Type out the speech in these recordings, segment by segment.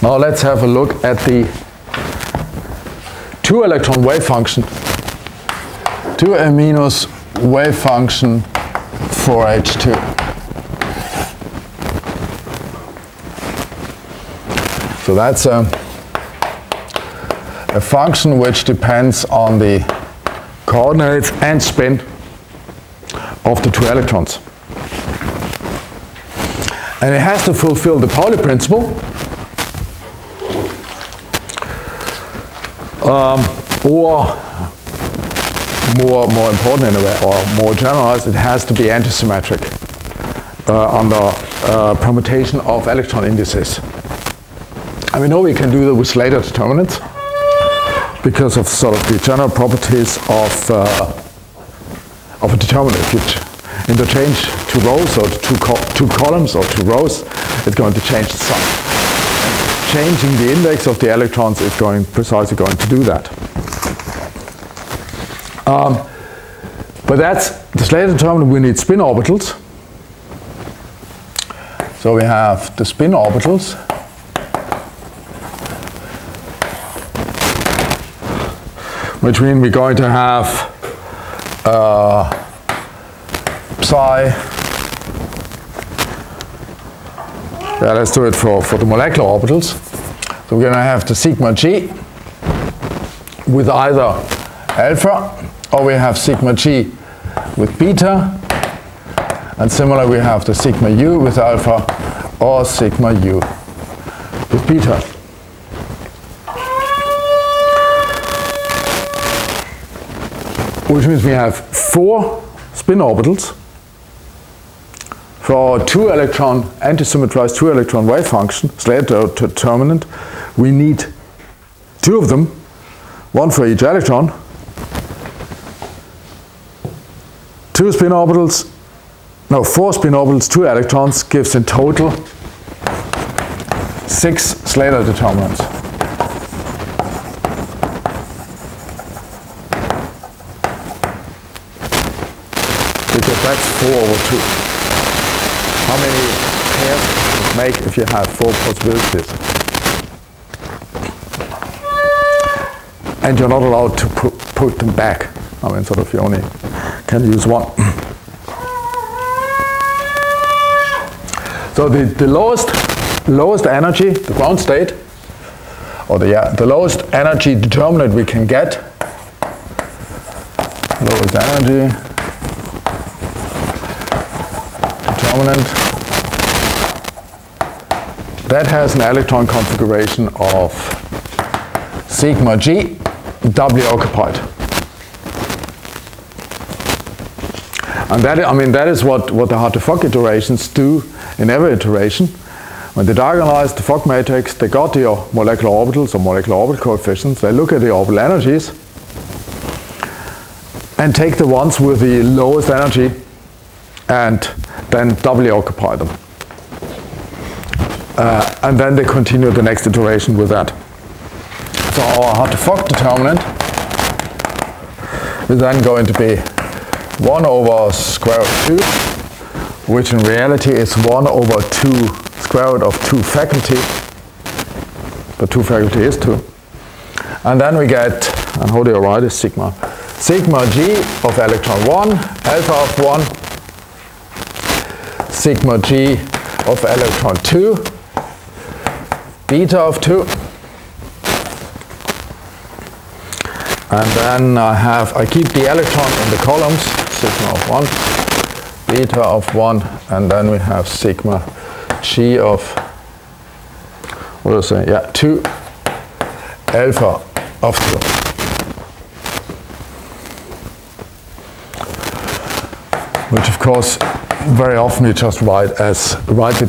Now let's have a look at the 2-electron wave function, 2 aminos wave function for H2. So that's a function which depends on the coordinates and spin of the 2 electrons. And it has to fulfill the Pauli principle, or more important in a way, or more generalized, it has to be antisymmetric under permutation of electron indices. And we know we can do that with Slater determinants because of sort of the general properties of a determinant. If you interchange 2 rows or 2 columns or 2 rows, it's going to change the sign. Changing the index of the electrons is precisely going to do that. But that's the Slater determinant. We need spin orbitals. So we have the spin orbitals. Which means we're going to have psi. Yeah, let's do it for the molecular orbitals. So we're going to have the sigma g with either alpha, or we have sigma g with beta, and similarly we have the sigma u with alpha or sigma u with beta. Which means we have 4 spin orbitals for our 2-electron antisymmetrized 2-electron wave function, Slater determinant. We need 2 of them, 1 for each electron. 4 spin orbitals, 2 electrons gives in total 6 Slater determinants. Because that's 4 over 2. How many pairs does it make if you have 4 possibilities? And you're not allowed to put them back. I mean, sort of, you only can use 1. So the lowest energy, the ground state, or the lowest energy determinant we can get, lowest energy determinant, that has an electron configuration of sigma g, doubly occupied. And that is what the Hartree-Fock iterations do in every iteration. When they diagonalize the Fock matrix, they got the molecular orbitals or molecular orbital coefficients, they look at the orbital energies and take the ones with the lowest energy and then doubly occupy them. And then they continue the next iteration with that. So our Hartree-Fock determinant is then going to be 1 over square root of 2, which in reality is 1 over 2 square root of 2 faculty. But 2 faculty is 2. And then we get, and how do you write is sigma? Sigma g of electron 1, alpha of 1, sigma g of electron 2, beta of 2. And then I keep the electron in the columns, sigma of 1, beta of 1, and then we have sigma g of, 2, alpha of 2. Which of course, very often we just write the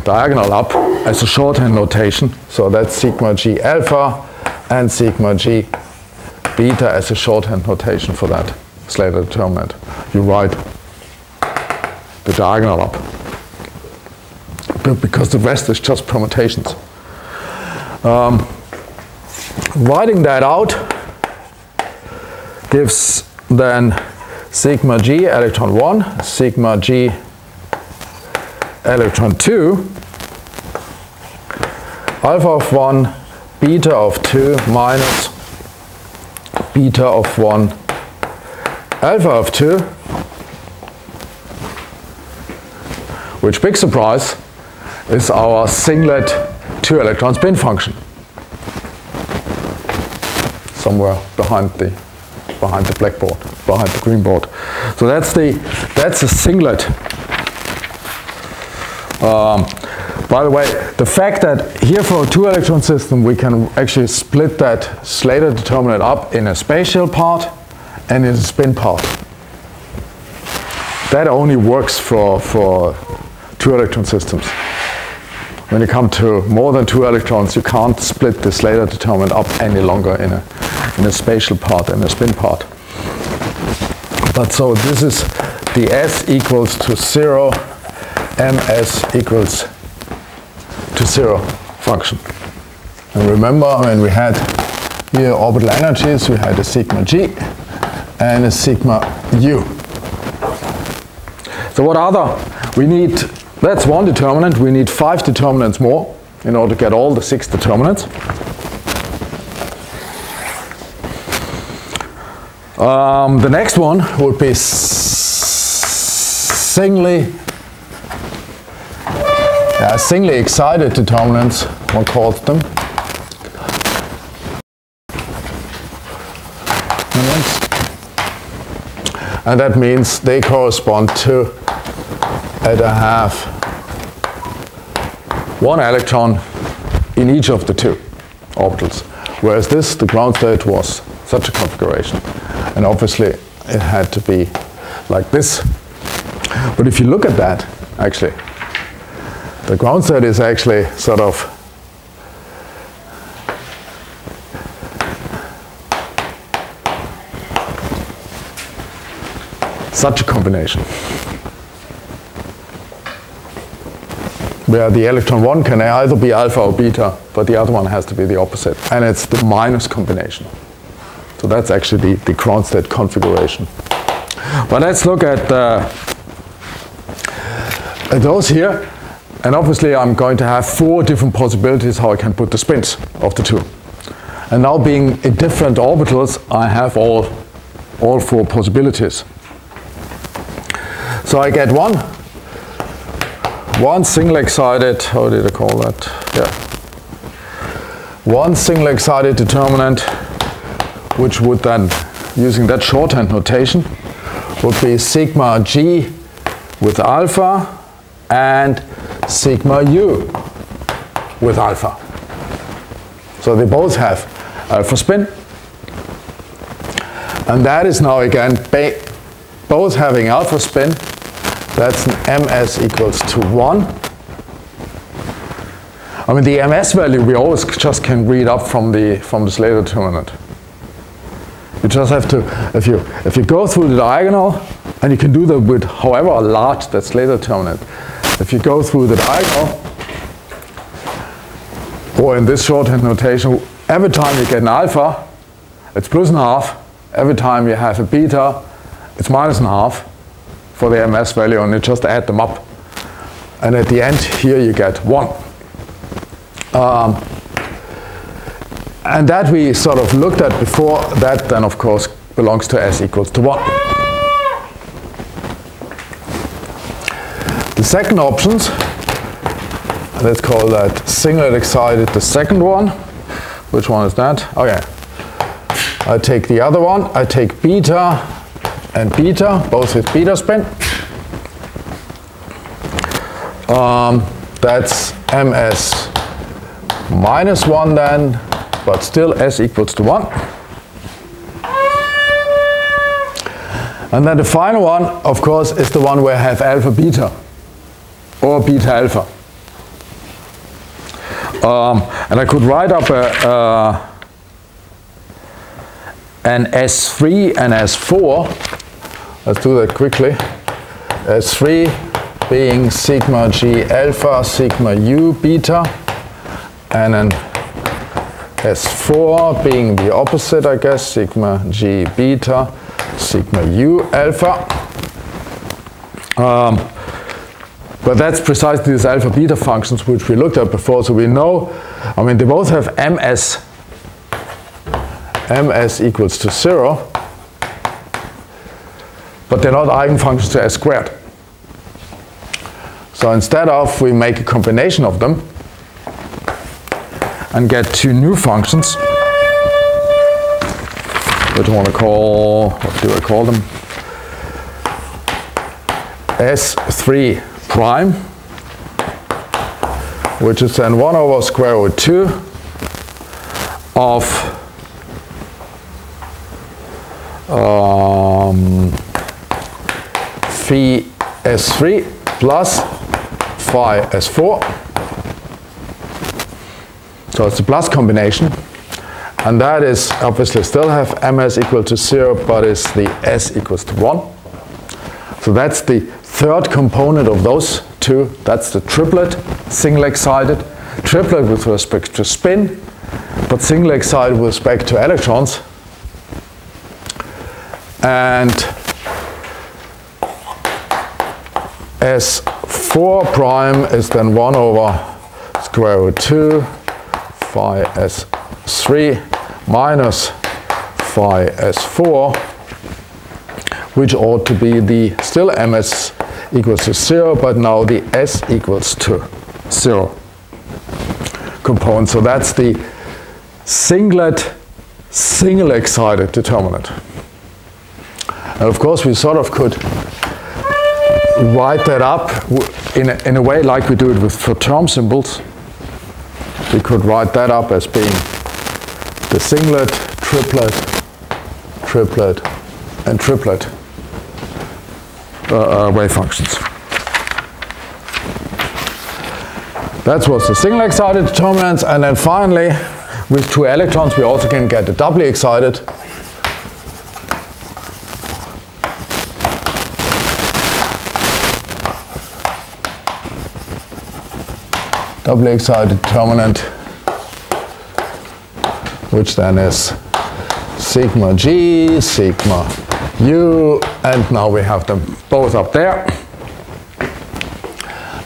diagonal up as a shorthand notation. So that's sigma g alpha and sigma g beta as a shorthand notation for that Slater determinant. You write the diagonal up, because the rest is just permutations. Writing that out gives then sigma g electron 1, sigma g electron 2, alpha of 1, beta of 2 minus beta of 1, alpha of 2, which, big surprise, is our singlet 2-electron spin function. Somewhere behind the blackboard, behind the green board. So that's the singlet. By the way, the fact that here for a 2-electron system we can actually split that Slater determinant up in a spatial part and in a spin part. That only works for 2-electron systems. When you come to more than 2 electrons, you can't split the Slater determinant up any longer in a spatial part and a spin part. But so this is the S equals to 0, ms equals to 0 function. And remember, when we had here orbital energies, we had a sigma g and a sigma u. So what other? We need, that's one determinant, we need 5 determinants more in order to get all the 6 determinants. The next one would be singly excited determinants, one calls them. And that means they correspond to, and I have 1 electron in each of the 2 orbitals. Whereas this, the ground state, was such a configuration. And obviously it had to be like this. But if you look at that, actually, the ground state is actually sort of such a combination, where the electron 1 can either be alpha or beta, but the other one has to be the opposite. And it's the minus combination. So that's actually the ground state configuration. But let's look at those here. And obviously I'm going to have 4 different possibilities how I can put the spins of the 2. And now being in different orbitals, I have all 4 possibilities. So I get one single excited, how did I call that? Yeah. One single excited determinant, which would then, using that shorthand notation, would be sigma g with alpha and sigma u with alpha. So they both have alpha spin. And that is now again both having alpha spin. That's an ms equals to 1. I mean, the ms value we always just can read up from the Slater determinant. You just have to, if you go through the diagonal, and you can do that with however large that Slater determinant. If you go through the diagonal, or in this shorthand notation, every time you get an alpha, it's +½ Every time you have a beta, it's -½ for the ms value, and you just add them up. And at the end here you get 1. And that we sort of looked at before. That then of course belongs to s equals to 1. The second options, let's call that singlet excited, the second one. Which one is that? Okay. I take the other one. I take beta and beta, both with beta spin. That's ms -1 then, but still s equals to 1. And then the final one, of course, is the one where I have alpha beta or beta alpha. And I could write up an S3 and S4. Let's do that quickly. S3 being sigma g alpha, sigma u beta, and then S4 being the opposite, I guess, sigma g beta, sigma u alpha. But that's precisely these alpha beta functions which we looked at before, so we know I mean, they both have ms equals to 0, but they're not eigenfunctions to s squared. So instead of, we make a combination of them and get two new functions, which I want to call, what do I call them? S3 prime, which is then 1 over square root 2 of phi S3 plus phi S4. So it's a plus combination. And that is obviously still have ms equal to 0, but it's the s equals to 1. So that's the third component of those two. That's the triplet, single excited. Triplet with respect to spin, but single excited with respect to electrons. And S4 prime is then 1 over square root 2 phi S3 minus phi S4, which ought to be the still ms equals to 0, but now the s equals to 0 component. So that's the singlet single excited determinant. And of course we sort of could write that up in a way like we do it for term symbols. We could write that up as being the singlet, triplet, triplet, and triplet wave functions. That was the single excited determinants, and then finally, with two electrons, we also can get the doubly excited. Doubly excited determinant, which then is sigma g, sigma u, and now we have them both up there.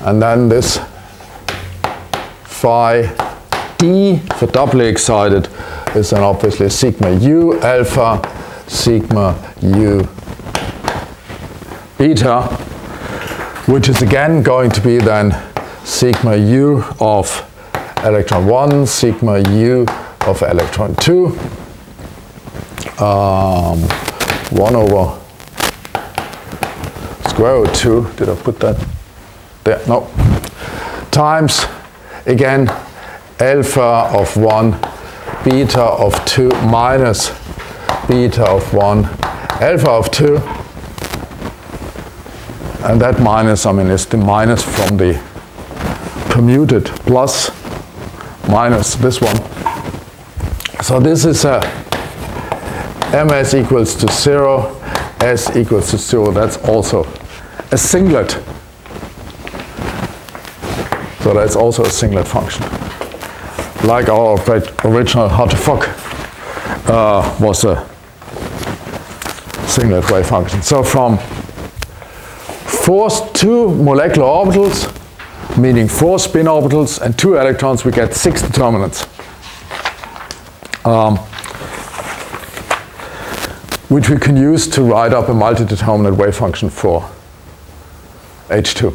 And then this phi d for doubly excited is then obviously sigma u alpha, sigma u beta, which is again going to be then sigma u of electron 1, sigma u of electron 2, 1 over square root 2, did I put that there? No. Times, again, alpha of 1, beta of 2 minus beta of 1, alpha of 2, and that minus, I mean, is the minus from the permuted plus minus this one. So this is a ms equals to 0, s equals to 0. That's also a singlet. So that's also a singlet function. Like our original how to fuck was a singlet wave function. So from forced 2 molecular orbitals, meaning 4 spin orbitals and 2 electrons, we get 6 determinants, which we can use to write up a multi-determinant wave function for H2.